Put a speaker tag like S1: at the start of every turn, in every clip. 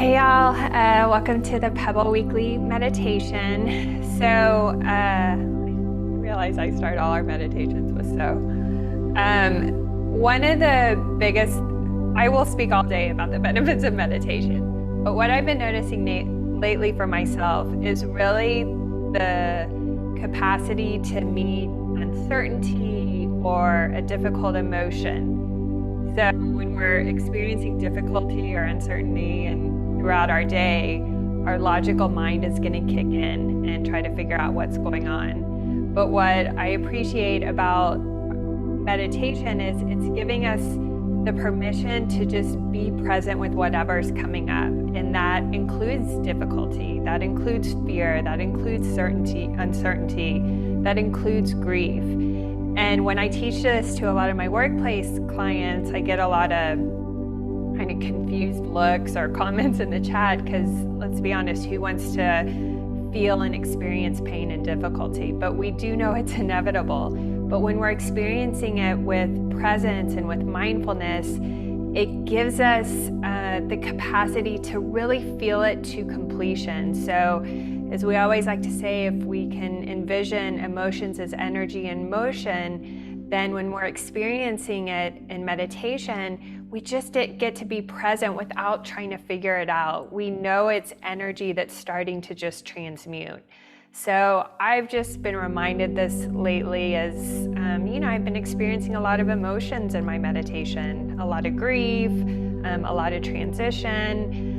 S1: Hey y'all, welcome to the Pebbl Weekly Meditation. I realize I start all our meditations with so. One of the biggest, I will speak all day about the benefits of meditation, but what I've been noticing lately for myself is really the capacity to meet uncertainty or a difficult emotion. So when we're experiencing difficulty or uncertainty and throughout our day, our logical mind is going to kick in and try to figure out what's going on. But what I appreciate about meditation is it's giving us the permission to just be present with whatever's coming up. And that includes difficulty, that includes fear, that includes uncertainty, that includes grief. And when I teach this to a lot of my workplace clients, I get a lot of kind of confused looks or comments in the chat because, let's be honest, who wants to feel and experience pain and difficulty? But we do know it's inevitable. But when we're experiencing it with presence and with mindfulness, it gives us the capacity to really feel it to completion. So, as we always like to say, if we can envision emotions as energy in motion, then when we're experiencing it in meditation, we just get to be present without trying to figure it out. We know it's energy that's starting to just transmute. So I've just been reminded this lately as, I've been experiencing a lot of emotions in my meditation, a lot of grief, a lot of transition.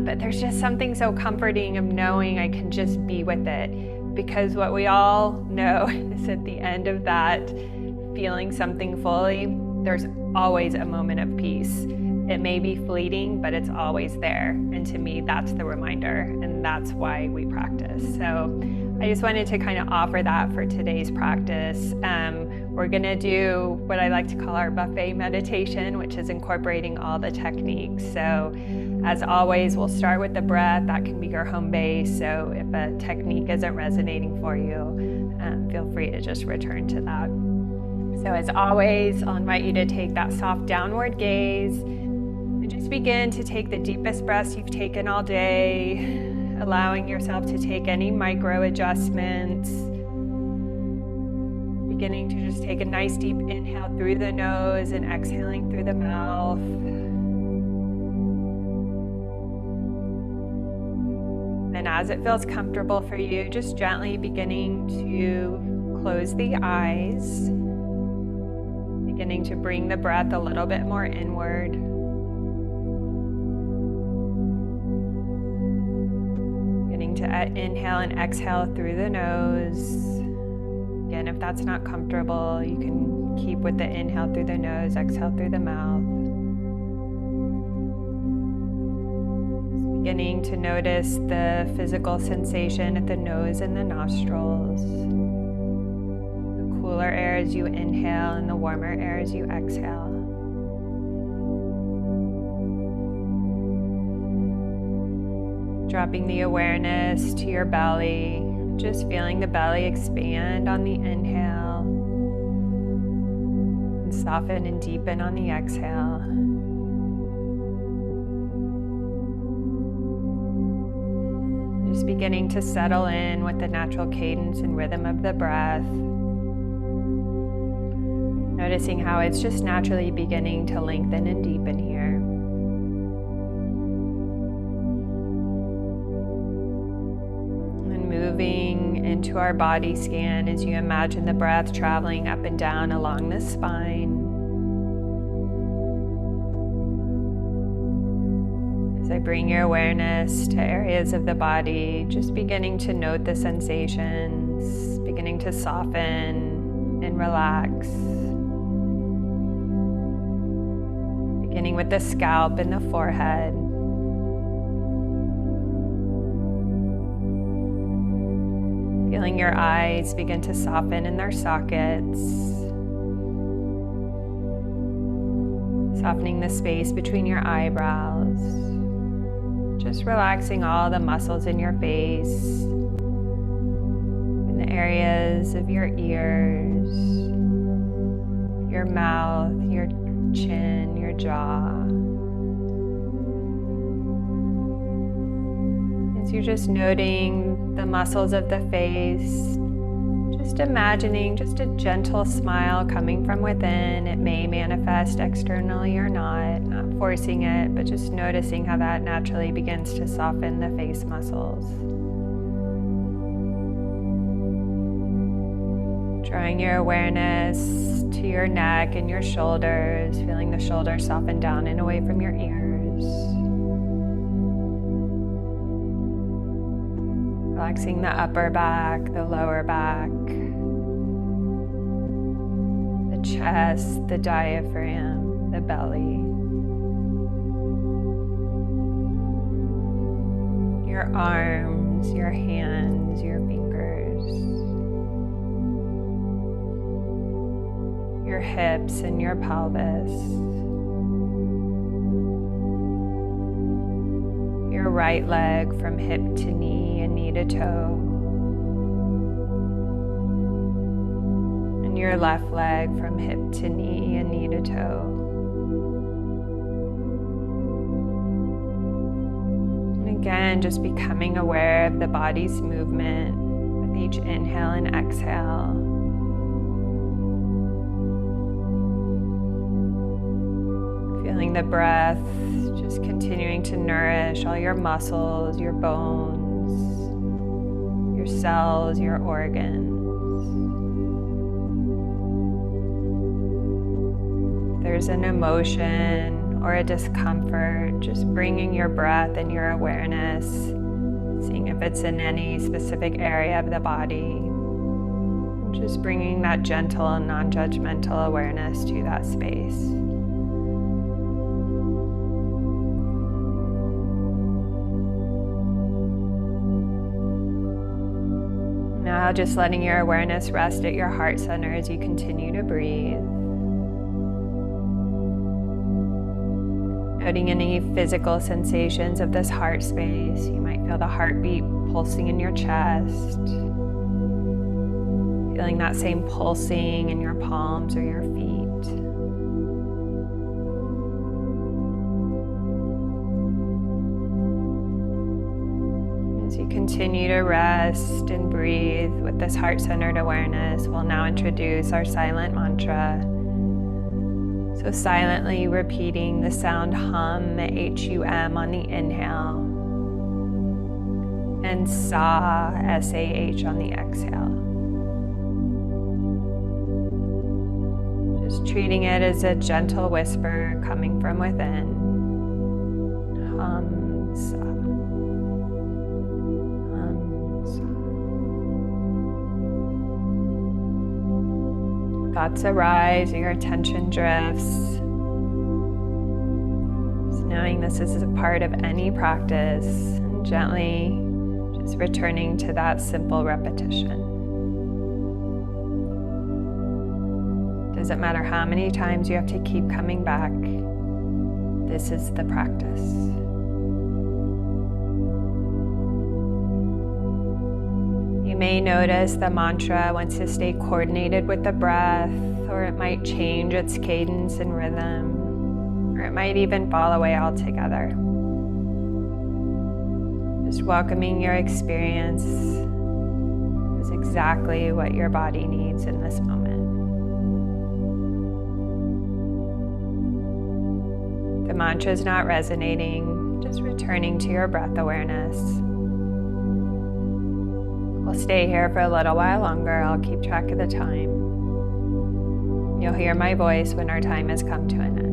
S1: But there's just something so comforting of knowing I can just be with it, because what we all know is at the end of that feeling something fully, there's always a moment of peace. It may be fleeting, but it's always there. And to me, that's the reminder, and that's why we practice. So I just wanted to kind of offer that for today's practice. We're gonna do what I like to call our buffet meditation, which is incorporating all the techniques. So as always, we'll start with the breath. That can be your home base. So if a technique isn't resonating for you, feel free to just return to that. So as always, I'll invite you to take that soft downward gaze and just begin to take the deepest breaths you've taken all day, allowing yourself to take any micro adjustments. Beginning to just take a nice deep inhale through the nose and exhaling through the mouth. And as it feels comfortable for you, just gently beginning to close the eyes. Beginning to bring the breath a little bit more inward. Beginning to inhale and exhale through the nose. Again, if that's not comfortable, you can keep with the inhale through the nose, exhale through the mouth. Beginning to notice the physical sensation at the nose and the nostrils. The cooler air as you inhale and the warmer air as you exhale. Dropping the awareness to your belly. Just feeling the belly expand on the inhale and soften and deepen on the exhale. Just beginning to settle in with the natural cadence and rhythm of the breath. Noticing how it's just naturally beginning to lengthen and deepen here. Moving into our body scan as you imagine the breath traveling up and down along the spine. As I bring your awareness to areas of the body, just beginning to note the sensations, beginning to soften and relax. Beginning with the scalp and the forehead. Feeling your eyes begin to soften in their sockets. Softening the space between your eyebrows. Just relaxing all the muscles in your face. In the areas of your ears, your mouth, your chin, your jaw. you're just noting the muscles of the face, just imagining just a gentle smile coming from within. It may manifest externally or not forcing it, but just noticing how that naturally begins to soften the face muscles. Drawing your awareness to your neck and your shoulders, feeling the shoulders soften down and away from your ears. Relaxing the upper back, the lower back, the chest, the diaphragm, the belly. Your arms, your hands, your fingers. Your hips and your pelvis. Your right leg from hip to knee and knee to toe. And your left leg from hip to knee and knee to toe. And again, just becoming aware of the body's movement with each inhale and exhale. Feeling the breath just continuing to nourish all your muscles, your bones, your cells, your organs. If there's an emotion or a discomfort, just bringing your breath and your awareness, seeing if it's in any specific area of the body. Just bringing that gentle and non-judgmental awareness to that space. Now just letting your awareness rest at your heart center as you continue to breathe. Noting any physical sensations of this heart space. You might feel the heartbeat pulsing in your chest. Feeling that same pulsing in your palms or your feet. As you continue to rest and breathe with this heart-centered awareness, we'll now introduce our silent mantra. So silently repeating the sound hum, H-U-M, on the inhale, and sa, S-A-H, on the exhale. Just treating it as a gentle whisper coming from within. Hum, sa. Thoughts arise, your attention drifts. Just knowing this is a part of any practice, and gently just returning to that simple repetition. Doesn't matter how many times you have to keep coming back, this is the practice. You may notice the mantra wants to stay coordinated with the breath, or it might change its cadence and rhythm, or it might even fall away altogether. Just welcoming your experience is exactly what your body needs in this moment. The mantra is not resonating, just returning to your breath awareness. We'll stay here for a little while longer. I'll keep track of the time. You'll hear my voice when our time has come to an end.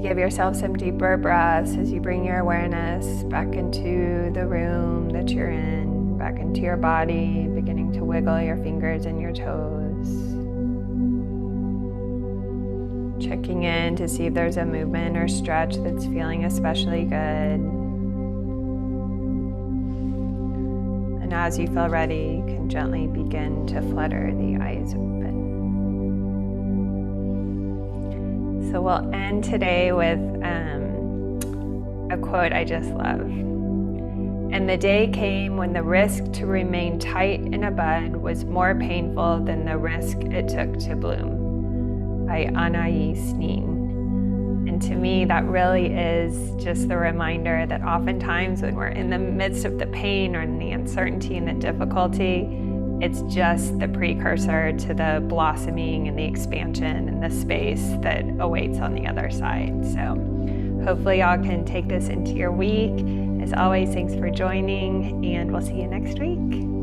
S1: to give yourself some deeper breaths as you bring your awareness back into the room that you're in, back into your body, beginning to wiggle your fingers and your toes. Checking in to see if there's a movement or stretch that's feeling especially good. And as you feel ready, you can gently begin to flutter the eyes open. So we'll end today with a quote I just love. And the day came when the risk to remain tight in a bud was more painful than the risk it took to bloom, by Anais Nin. And to me, that really is just the reminder that oftentimes when we're in the midst of the pain or in the uncertainty and the difficulty, it's just the precursor to the blossoming and the expansion and the space that awaits on the other side. So hopefully y'all can take this into your week. As always, thanks for joining, and we'll see you next week.